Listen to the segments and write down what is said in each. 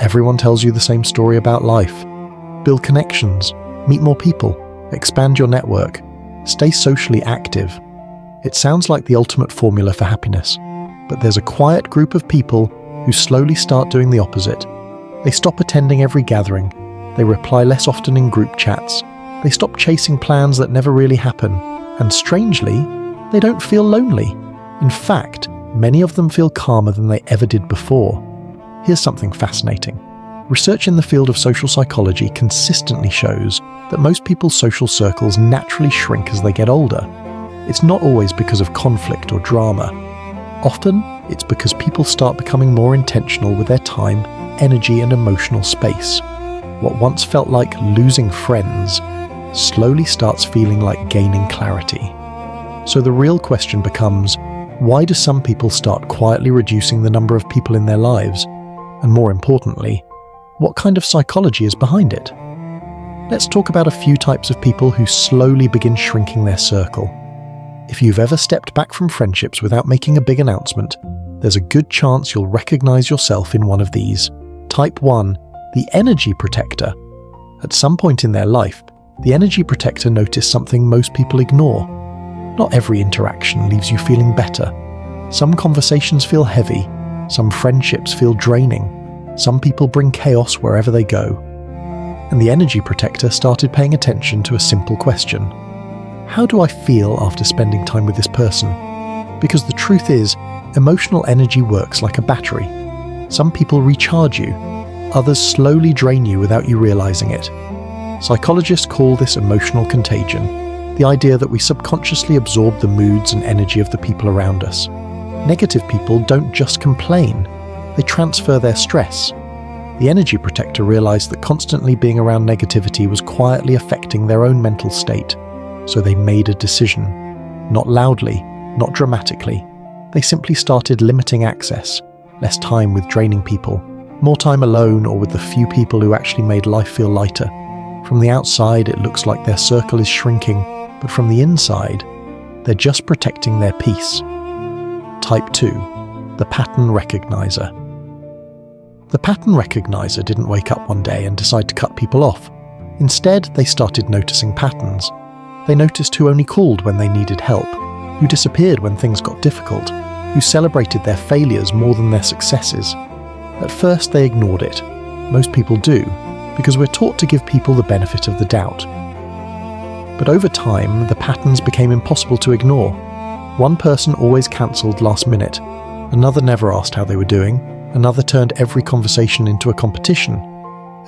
Everyone tells you the same story about life. Build connections, meet more people, expand your network, stay socially active. It sounds like the ultimate formula for happiness, but there's a quiet group of people who slowly start doing the opposite. They stop attending every gathering, they reply less often in group chats, they stop chasing plans that never really happen, and strangely, they don't feel lonely. In fact, many of them feel calmer than they ever did before. Here's something fascinating. Research in the field of social psychology consistently shows that most people's social circles naturally shrink as they get older. It's not always because of conflict or drama. Often, it's because people start becoming more intentional with their time, energy, and emotional space. What once felt like losing friends slowly starts feeling like gaining clarity. So the real question becomes, why do some people start quietly reducing the number of people in their lives? And more importantly, what kind of psychology is behind it? Let's talk about a few types of people who slowly begin shrinking their circle. If you've ever stepped back from friendships without making a big announcement, there's a good chance you'll recognize yourself in one of these. Type 1, the energy protector. At some point in their life, the energy protector noticed something most people ignore. Not every interaction leaves you feeling better. Some conversations feel heavy, some friendships feel draining, some people bring chaos wherever they go. And the energy protector started paying attention to a simple question. How do I feel after spending time with this person? Because the truth is, emotional energy works like a battery. Some people recharge you, others slowly drain you without you realizing it. Psychologists call this emotional contagion, the idea that we subconsciously absorb the moods and energy of the people around us. Negative people don't just complain, they transfer their stress. The energy protector realized that constantly being around negativity was quietly affecting their own mental state. So they made a decision. Not loudly, not dramatically. They simply started limiting access, less time with draining people, more time alone or with the few people who actually made life feel lighter. From the outside, it looks like their circle is shrinking, but from the inside, they're just protecting their peace. Type 2, the pattern recognizer. The pattern recognizer didn't wake up one day and decide to cut people off. Instead, they started noticing patterns. They noticed who only called when they needed help, who disappeared when things got difficult, who celebrated their failures more than their successes. At first they ignored it. Most people do, because we're taught to give people the benefit of the doubt. But over time, the patterns became impossible to ignore. One person always cancelled last minute, another never asked how they were doing, another turned every conversation into a competition.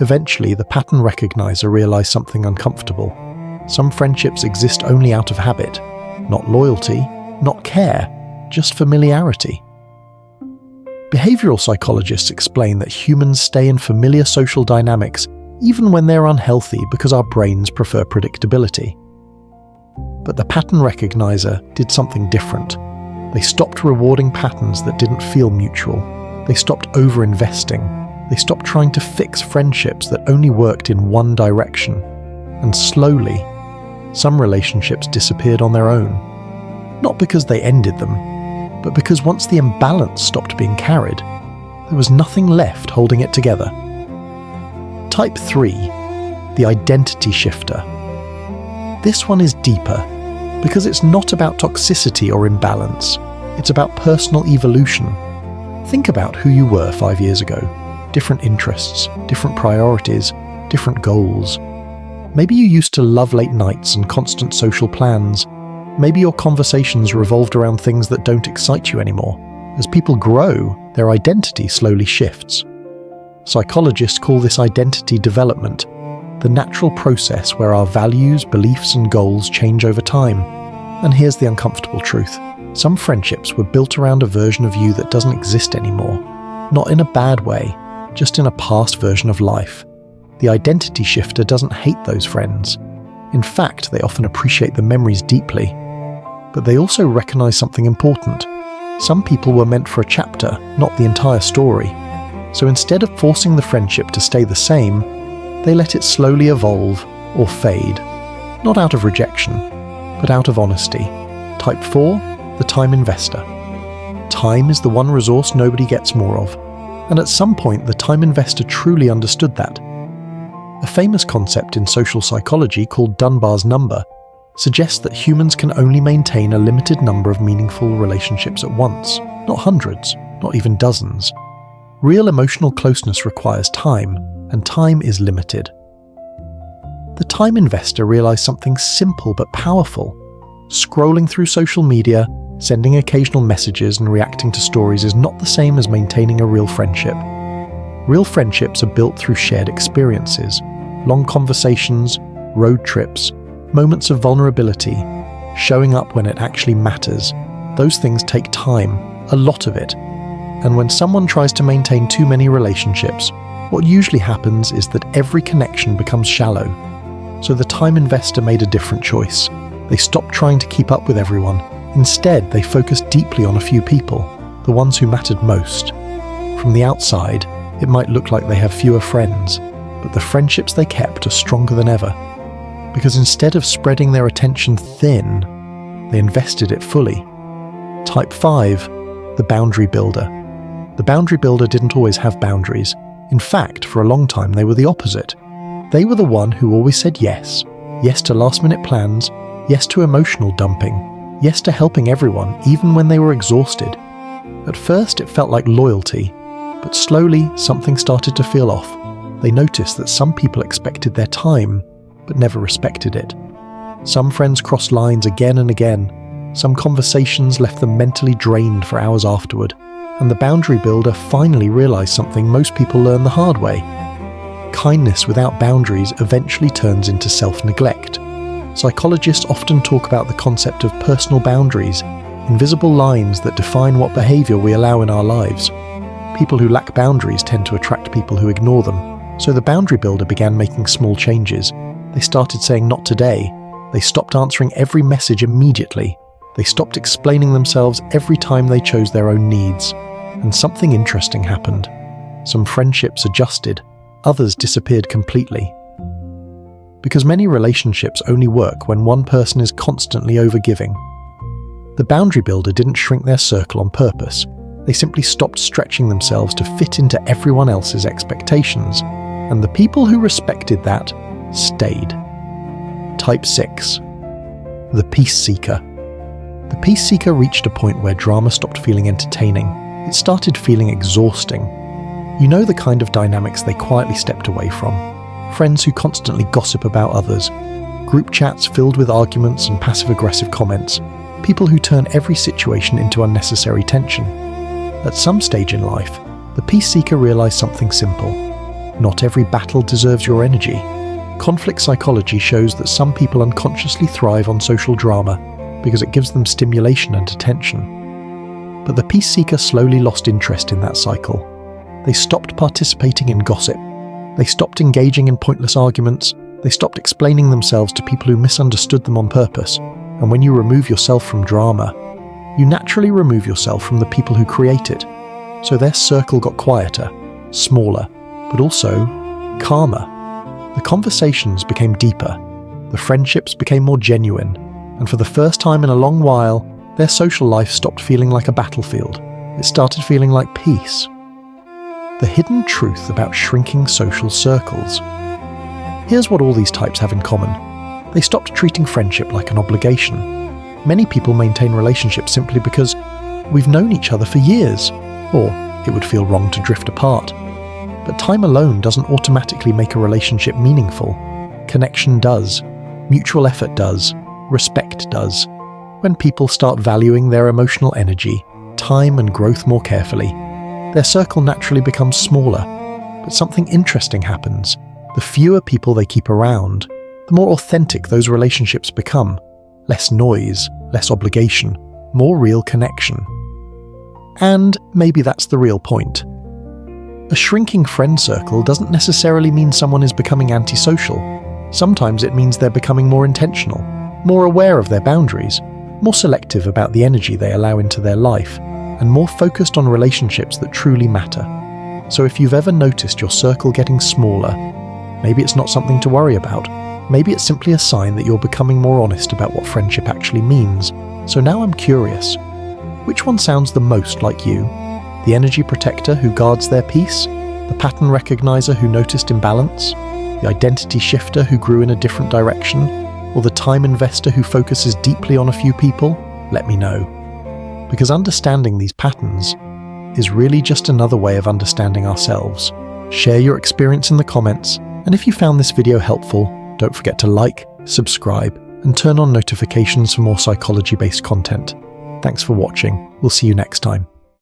Eventually, the pattern recognizer realized something uncomfortable. Some friendships exist only out of habit, not loyalty, not care, just familiarity. Behavioral psychologists explain that humans stay in familiar social dynamics even when they're unhealthy because our brains prefer predictability. But the pattern recognizer did something different. They stopped rewarding patterns that didn't feel mutual. They stopped over-investing. They stopped trying to fix friendships that only worked in one direction. And slowly, some relationships disappeared on their own. Not because they ended them, but because once the imbalance stopped being carried, there was nothing left holding it together. Type 3, the identity shifter. This one is deeper, because it's not about toxicity or imbalance, it's about personal evolution. Think about who you were 5 years ago. Different interests, different priorities, different goals. Maybe you used to love late nights and constant social plans. Maybe your conversations revolved around things that don't excite you anymore. As people grow, their identity slowly shifts. Psychologists call this identity development, the natural process where our values, beliefs, and goals change over time. And here's the uncomfortable truth. Some friendships were built around a version of you that doesn't exist anymore. Not in a bad way, just in a past version of life. The identity shifter doesn't hate those friends. In fact, they often appreciate the memories deeply. But they also recognize something important. Some people were meant for a chapter, not the entire story. So instead of forcing the friendship to stay the same, they let it slowly evolve or fade. Not out of rejection, but out of honesty. Type 4, the time investor. Time is the one resource nobody gets more of. And at some point, the time investor truly understood that. A famous concept in social psychology called Dunbar's number suggests that humans can only maintain a limited number of meaningful relationships at once, not hundreds, not even dozens. Real emotional closeness requires time, and time is limited. The time investor realized something simple but powerful. Scrolling through social media, sending occasional messages and reacting to stories is not the same as maintaining a real friendship. Real friendships are built through shared experiences, long conversations, road trips, moments of vulnerability, showing up when it actually matters. Those things take time, a lot of it. And when someone tries to maintain too many relationships, what usually happens is that every connection becomes shallow. So the time investor made a different choice. They stopped trying to keep up with everyone. Instead, they focused deeply on a few people, the ones who mattered most. From the outside, it might look like they have fewer friends, but the friendships they kept are stronger than ever. Because instead of spreading their attention thin, they invested it fully. Type 5, the boundary builder. The boundary builder didn't always have boundaries. In fact, for a long time they were the opposite. They were the one who always said yes. Yes to last-minute plans, yes to emotional dumping, yes to helping everyone, even when they were exhausted. At first it felt like loyalty, but slowly something started to feel off. They noticed that some people expected their time, but never respected it. Some friends crossed lines again and again. Some conversations left them mentally drained for hours afterward. And the boundary builder finally realized something most people learn the hard way. Kindness without boundaries eventually turns into self-neglect. Psychologists often talk about the concept of personal boundaries, invisible lines that define what behavior we allow in our lives. People who lack boundaries tend to attract people who ignore them. So the boundary builder began making small changes. They started saying not today. They stopped answering every message immediately. They stopped explaining themselves every time they chose their own needs. And something interesting happened. Some friendships adjusted, others disappeared completely. Because many relationships only work when one person is constantly overgiving. The boundary builder didn't shrink their circle on purpose. They simply stopped stretching themselves to fit into everyone else's expectations. And the people who respected that stayed. Type 6. The peace seeker. The peace seeker reached a point where drama stopped feeling entertaining. It started feeling exhausting. You know the kind of dynamics they quietly stepped away from. Friends who constantly gossip about others. Group chats filled with arguments and passive-aggressive comments. People who turn every situation into unnecessary tension. At some stage in life, the peace seeker realized something simple. Not every battle deserves your energy. Conflict psychology shows that some people unconsciously thrive on social drama because it gives them stimulation and attention. But the peace seeker slowly lost interest in that cycle. They stopped participating in gossip. They stopped engaging in pointless arguments. They stopped explaining themselves to people who misunderstood them on purpose. And when you remove yourself from drama, you naturally remove yourself from the people who create it. So their circle got quieter, smaller, but also calmer. The conversations became deeper. The friendships became more genuine. And for the first time in a long while, their social life stopped feeling like a battlefield. It started feeling like peace. The hidden truth about shrinking social circles. Here's what all these types have in common. They stopped treating friendship like an obligation. Many people maintain relationships simply because we've known each other for years, or it would feel wrong to drift apart. But time alone doesn't automatically make a relationship meaningful. Connection does. Mutual effort does. Respect does. When people start valuing their emotional energy, time and growth more carefully, their circle naturally becomes smaller. But something interesting happens. The fewer people they keep around, the more authentic those relationships become. Less noise, less obligation, more real connection. And maybe that's the real point. A shrinking friend circle doesn't necessarily mean someone is becoming antisocial. Sometimes it means they're becoming more intentional, more aware of their boundaries, more selective about the energy they allow into their life, and more focused on relationships that truly matter. So if you've ever noticed your circle getting smaller, maybe it's not something to worry about. Maybe it's simply a sign that you're becoming more honest about what friendship actually means. So now I'm curious, which one sounds the most like you? The energy protector who guards their peace? The pattern recognizer who noticed imbalance? The identity shifter who grew in a different direction? Or the time investor who focuses deeply on a few people? Let me know. Because understanding these patterns is really just another way of understanding ourselves. Share your experience in the comments, and if you found this video helpful, don't forget to like, subscribe, and turn on notifications for more psychology-based content. Thanks for watching. We'll see you next time.